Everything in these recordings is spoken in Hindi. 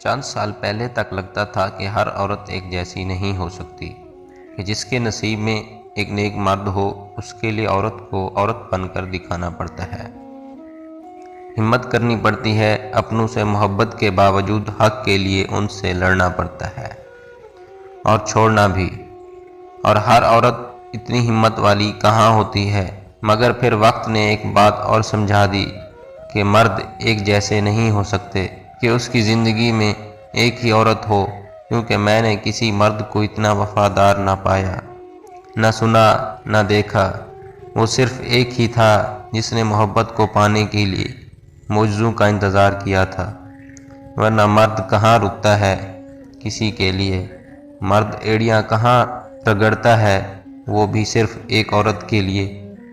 चंद साल पहले तक लगता था कि हर औरत एक जैसी नहीं हो सकती, कि जिसके नसीब में एक नेक मर्द हो उसके लिए औरत को औरत बनकर दिखाना पड़ता है। हिम्मत करनी पड़ती है, अपनों से मोहब्बत के बावजूद हक के लिए उनसे लड़ना पड़ता है और छोड़ना भी। और हर औरत इतनी हिम्मत वाली कहाँ होती है। मगर फिर वक्त ने एक बात और समझा दी कि मर्द एक जैसे नहीं हो सकते, कि उसकी ज़िंदगी में एक ही औरत हो, क्योंकि मैंने किसी मर्द को इतना वफादार ना पाया, ना सुना, ना देखा। वो सिर्फ एक ही था जिसने मोहब्बत को पाने के लिए मौजज़ों का इंतज़ार किया था। वरना मर्द कहाँ रुकता है किसी के लिए, मर्द एड़ियाँ कहाँ रगड़ता है, वो भी सिर्फ एक औरत के लिए।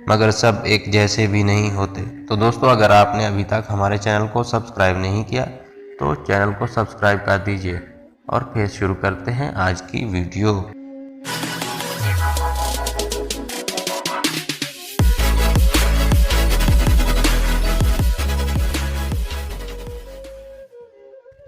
मगर सब एक जैसे भी नहीं होते। तो दोस्तों, अगर आपने अभी तक हमारे चैनल को सब्सक्राइब नहीं किया तो चैनल को सब्सक्राइब कर दीजिए। और फिर शुरू करते हैं आज की वीडियो।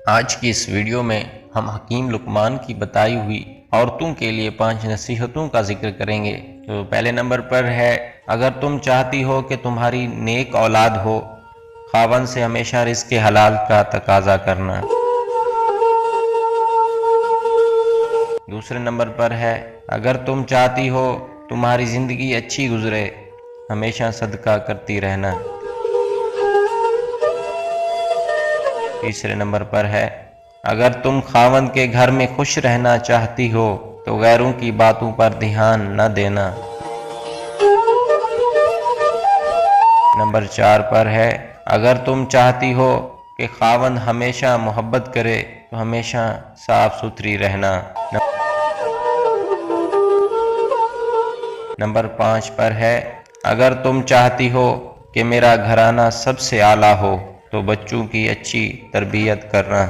आज की इस वीडियो में हम हकीम लुकमान की बताई हुई औरतों के लिए 5 नसीहतों का जिक्र करेंगे। तो पहले नंबर पर है, अगर तुम चाहती हो कि तुम्हारी नेक औलाद हो, खावन से हमेशा रिज़्क़ हलाल का तकाजा करना। दूसरे नंबर पर है, अगर तुम चाहती हो तुम्हारी ज़िंदगी अच्छी गुजरे, हमेशा सदका करती रहना। तीसरे नंबर पर है, अगर तुम खावन के घर में खुश रहना चाहती हो तो गैरों की बातों पर ध्यान न देना। नंबर 4 पर है, अगर तुम चाहती हो कि खावन हमेशा मोहब्बत करे तो हमेशा साफ सुथरी रहना। नंबर 5 पर है, अगर तुम चाहती हो कि मेरा घराना सबसे आला हो तो बच्चों की अच्छी तरबियत करना।